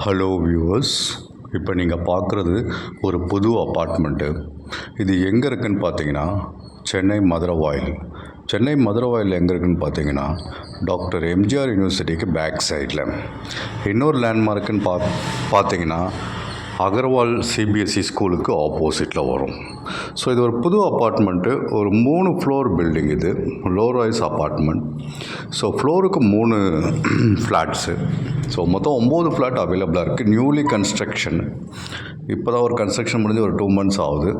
Hello viewers, இப்போ நீங்கள் பார்க்குறது ஒரு புது அப்பார்ட்மெண்ட்டு. இது எங்கே இருக்குதுன்னு பார்த்தீங்கன்னா சென்னை மதுரவாயில். சென்னை மதுரவாயில் எங்கே இருக்குதுன்னு பார்த்தீங்கன்னா டாக்டர் எம்ஜிஆர் யூனிவர்சிட்டிக்கு பேக் சைடில். இன்னொரு லேண்ட்மார்க்குன்னு பார்த்தீங்கன்னா அகர்வால் சிபிஎஸ்சி ஸ்கூலுக்கு ஆப்போசிட்டில் வரும். ஸோ இது ஒரு புது அப்பார்ட்மெண்ட்டு, ஒரு 3 ஃப்ளோர் பில்டிங். இது லோ ரைஸ் அப்பார்ட்மெண்ட். ஸோ ஃப்ளோருக்கு 3 ஃப்ளாட்ஸு. ஸோ மொத்தம் 9 ஃப்ளாட் அவைலபிளாக இருக்குது. Newly construction. இப்போ தான் ஒரு கன்ஸ்ட்ரக்ஷன் முடிஞ்சு ஒரு 2 months ஆகுது.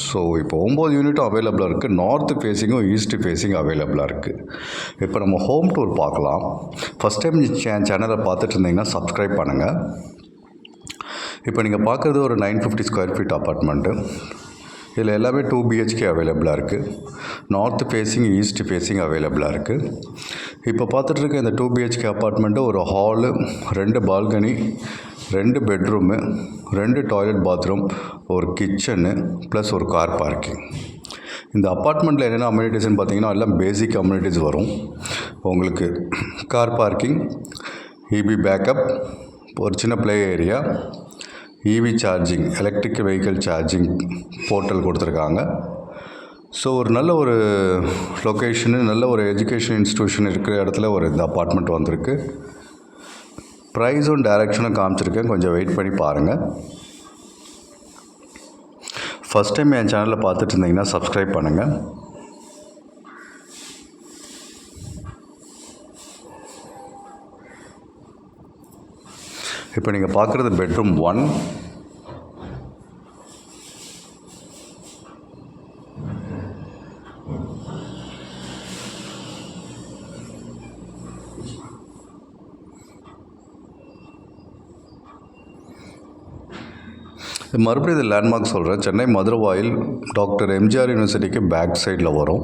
ஸோ இப்போ 9 யூனிட்டும் அவைலபிளாக இருக்குது. நார்த்து ஃபேஸிங்கும் ஈஸ்ட் ஃபேஸிங் அவைலபிளாக இருக்குது. இப்போ நம்ம ஹோம் டூர் பார்க்கலாம். ஃபஸ்ட் டைம் சேனலை பார்த்துட்டு இருந்தீங்கன்னா சப்ஸ்கிரைப் பண்ணுங்கள். இப்போ நீங்கள் பார்க்குறது ஒரு 950 ஸ்கொயர் ஃபீட் அப்பார்ட்மெண்ட்டு. இதில் எல்லாமே 2 BHK அவைலபிளாக இருக்குது. நார்த் ஃபேஸிங் ஈஸ்ட் ஃபேஸிங் அவைலபிளாக இருக்குது. இப்போ பார்த்துட்ருக்க இந்த 2 BHK அப்பார்ட்மெண்ட்டு ஒரு hall, 2 balcony, 2 bedroom, 2 toilet bathroom, ஒரு கிச்சனு ப்ளஸ் ஒரு கார் பார்க்கிங். இந்த அப்பார்ட்மெண்ட்டில் என்னென்ன அம்யூனிட்டிஸ்ன்னு பார்த்தீங்கன்னா எல்லாம் பேசிக் அம்யூனிட்டிஸ் வரும். உங்களுக்கு கார் பார்க்கிங், இபி பேக்கப், ஒரு சின்ன play area, EV charging, electric vehicle charging portal கொடுத்துருக்காங்க. ஸோ ஒரு நல்ல ஒரு லொக்கேஷனு, நல்ல ஒரு எஜுகேஷன் இன்ஸ்டியூஷன் இருக்கிற இடத்துல ஒரு இந்த அப்பார்ட்மெண்ட் வந்திருக்கு. ப்ரைஸும் டைரக்ஷனும் காமிச்சிருக்கேன், கொஞ்சம் வெயிட் பண்ணி பாருங்கள். ஃபஸ்ட் டைம் என் சேனலில் பார்த்துட்டு இருந்தீங்கன்னா சப்ஸ்கிரைப் பண்ணுங்கள். இப்போ நீங்கள் பார்க்குறது பெட்ரூம் 1. மறுபடியும் இது லேண்ட்மார்க் சொல்கிறேன். சென்னை மதுரவாயில் டாக்டர் எம்ஜிஆர் யூனிவர்சிட்டிக்கு பேக் சைடில் வரும்.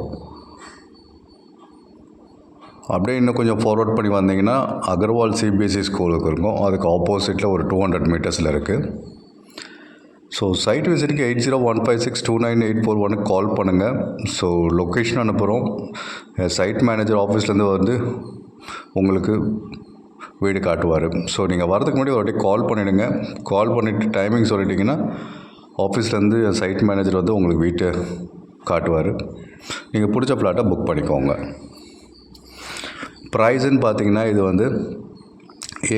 அப்படியே இன்னும் கொஞ்சம் ஃபார்வர்ட் பண்ணி வந்தீங்கன்னா அகர்வால் சிபிஎஸ்சி ஸ்கூலுக்கு இருக்கும். அதுக்கு ஆப்போசிட்டில் ஒரு 200 மீட்டர்ஸில் இருக்குது. ஸோ சைட் விசிட்டுக்கு 8015629841 கால் பண்ணுங்கள். ஸோ லொக்கேஷன் அனுப்புகிறோம். சைட் மேனேஜர் ஆஃபீஸ்லேருந்து வந்து உங்களுக்கு வீடு காட்டுவார். ஸோ நீங்கள் வரதுக்கு முன்னாடி ஒரு வாட்டி கால் பண்ணிவிடுங்க. கால் பண்ணிவிட்டு டைமிங் சொல்லிட்டிங்கன்னா ஆஃபீஸ்லேருந்து சைட் மேனேஜர் வந்து உங்களுக்கு வீட்டை காட்டுவார். நீங்கள் பிடிச்ச ஃப்ளாட்டை புக் பண்ணிக்கோங்க. ப்ரைஸுன்னு பார்த்தீங்கன்னா இது வந்து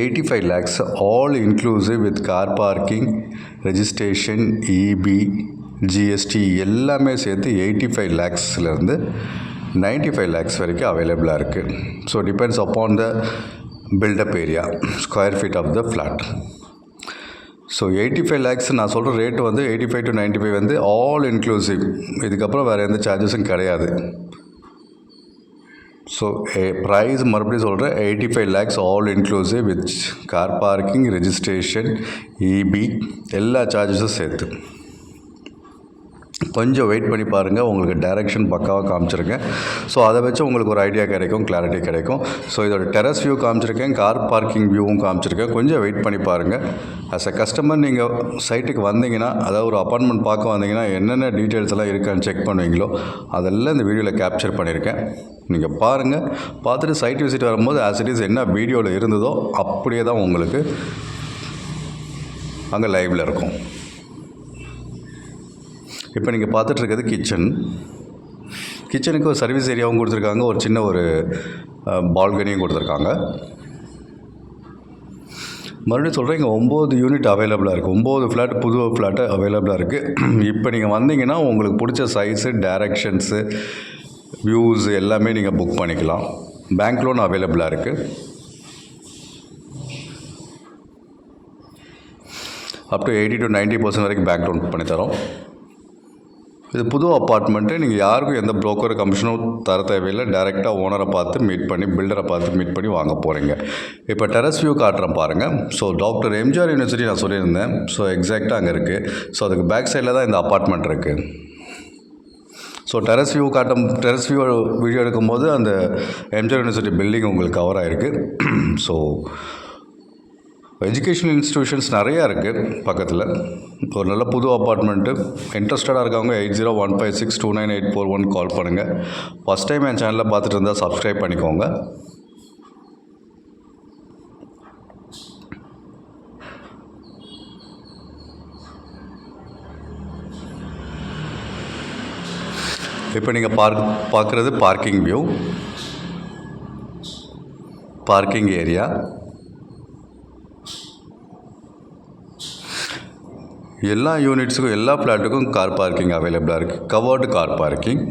85 lakhs all inclusive with car parking, registration, EB, GST எல்லாமே சேர்த்து 85 lakhsலேருந்து 95 lakhs வரைக்கும் அவைலபிளாக இருக்குது. So depends upon the built up area, square feet of the flat. So 85 lakhs நான் சொல்கிற ரேட்டு வந்து 85 to 95 வந்து ஆல் இன்க்ளூசிவ். இதுக்கப்புறம் வேறு எந்த சார்ஜஸும் கிடையாது. ஸோ ப்ரைஸ் மறுபடியும் சொல்கிறேன், 85 lakhs all inclusive with car parking, registration, EB எல்லா சார்ஜஸும் சேர்த்து. கொஞ்சம் வெயிட் பண்ணி பாருங்கள், உங்களுக்கு டைரெக்ஷன் பக்காவாக காமிச்சிருக்கேன். ஸோ அதை வச்சு உங்களுக்கு ஒரு ஐடியா கிடைக்கும், கிளாரிட்டி கிடைக்கும். ஸோ இதோட டெரஸ் வியூ காமிச்சிருக்கேன், கார் பார்க்கிங் வியூவும் காமிச்சிருக்கேன். கொஞ்சம் வெயிட் பண்ணி பாருங்கள். ஆஸ் அ கஸ்டமர் நீங்கள் சைட்டுக்கு வந்தீங்கன்னா, அதாவது ஒரு அப்பார்ட்மெண்ட் பார்க்க வந்தீங்கன்னா என்னென்ன டீட்டெயில்ஸ் எல்லாம் இருக்கான்னு செக் பண்ணுவீங்களோ அதெல்லாம் இந்த வீடியோவில் கேப்சர் பண்ணியிருக்கேன். நீங்கள் பாருங்கள். பார்த்துட்டு சைட் விசிட் வரும்போது ஆஸ் இட் இஸ் என்ன வீடியோவில் இருந்ததோ அப்படியே தான் உங்களுக்கு அங்கே லைவில் இருக்கும். இப்போ நீங்கள் பார்த்துட்ருக்கிறது கிச்சன். கிச்சனுக்கு ஒரு சர்வீஸ் ஏரியாவும் கொடுத்துருக்காங்க, ஒரு சின்ன ஒரு பால்கனியும் கொடுத்துருக்காங்க. மறுபடியும் சொல்கிறேன், இங்கே 9 யூனிட் அவைலபிளாக இருக்குது. 9 ஃப்ளாட், புது ஃப்ளாட்டு அவைலபிளாக இருக்குது. இப்போ நீங்கள் வந்தீங்கன்னா உங்களுக்கு பிடிச்ச சைஸு, டைரக்ஷன்ஸு, வியூஸ் எல்லாமே நீங்கள் புக் பண்ணிக்கலாம். பேங்க் லோன் அவைலபிளாக இருக்குது. அப் டு 80 to 90% வரைக்கும் பேங்க் லோன் பண்ணித்தரோம். இது புது அப்பார்ட்மெண்ட்டு. நீங்கள் யாருக்கும் எந்த ப்ரோக்கர் கமிஷனும் தர தேவையில்லை. டைரெக்டாக ஓனரை பார்த்து மீட் பண்ணி, பில்டரை பார்த்து மீட் பண்ணி வாங்க போகிறீங்க. இப்போ டெரஸ் வியூ காட்டுறேன் பாருங்கள். ஸோ டாக்டர் எம்ஜிஆர் யூனிவர்சிட்டி நான் சொல்லியிருந்தேன். ஸோ எக்ஸாக்டாக அங்கே இருக்குது. ஸோ அதுக்கு பேக் சைடில் தான் இந்த அப்பார்ட்மெண்ட் இருக்குது. ஸோ டெரஸ் வியூ வீடியோ எடுக்கும்போது அந்த எம்ஜிஆர் யூனிவர்சிட்டி பில்டிங் உங்களுக்கு கவர் ஆகிருக்கு. ஸோ எஜுகேஷனல் இன்ஸ்டியூஷன்ஸ் நிறையா இருக்குது பக்கத்தில். ஒரு நல்ல புது அப்பார்ட்மெண்ட்டு. இன்ட்ரெஸ்டடாக இருக்கவங்க 8015629841 கால் பண்ணுங்கள். ஃபஸ்ட் டைம் என் சேனலில் பார்த்துட்டு இருந்தால் சப்ஸ்கிரைப் பண்ணிக்கோங்க. இப்போ நீங்கள் பார்க்குறது பார்க்கிங் வியூ, பார்க்கிங் ஏரியா. எல்லா யூனிட்ஸுக்கும் எல்லா ஃப்ளாட்டுக்கும் கார் பார்க்கிங் அவைலபிளாக இருக்குது. Covered car parking.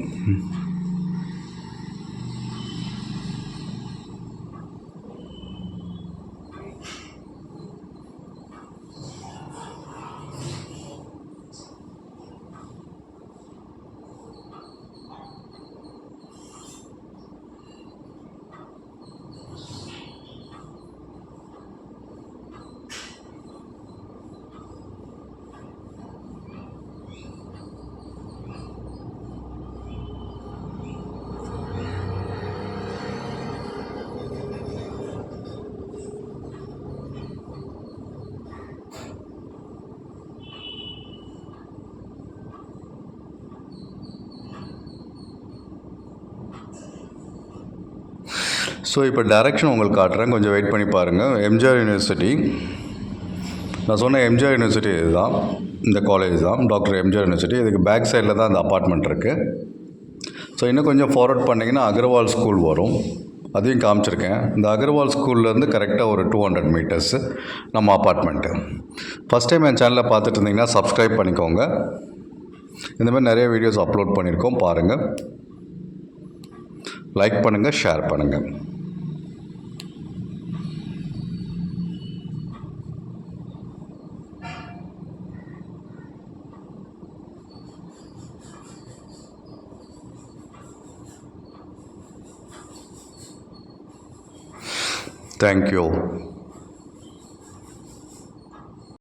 ஸோ இப்போ டைரக்ஷன் உங்களுக்கு காட்டுறேன், கொஞ்சம் வெயிட் பண்ணி பாருங்கள். எம்ஜிஆர் யூனிவர்சிட்டி, நான் சொன்ன எம்ஜிஆர் யூனிவர்சிட்டி இதுதான், இந்த காலேஜ் தான் டாக்டர் எம்ஜிஆர் யூனிவர்சிட்டி. இதுக்கு பேக் சைடில் தான் இந்த அப்பார்ட்மெண்ட் இருக்குது. ஸோ இன்னும் கொஞ்சம் ஃபார்வர்ட் பண்ணிங்கன்னா அகர்வால் ஸ்கூல் வரும், அதையும் காமிச்சிருக்கேன். இந்த அகர்வால் ஸ்கூல்லேருந்து கரெக்டாக ஒரு 200 மீட்டர்ஸு நம்ம அப்பார்ட்மெண்ட்டு. ஃபஸ்ட் டைம் என் சேனலில் பார்த்துட்டு இருந்தீங்கன்னா சப்ஸ்கிரைப் பண்ணிக்கோங்க. இந்த மாதிரி நிறைய வீடியோஸ் அப்லோட் பண்ணியிருக்கோம், பாருங்கள். லைக் பண்ணுங்கள், ஷேர் பண்ணுங்கள். Thank you.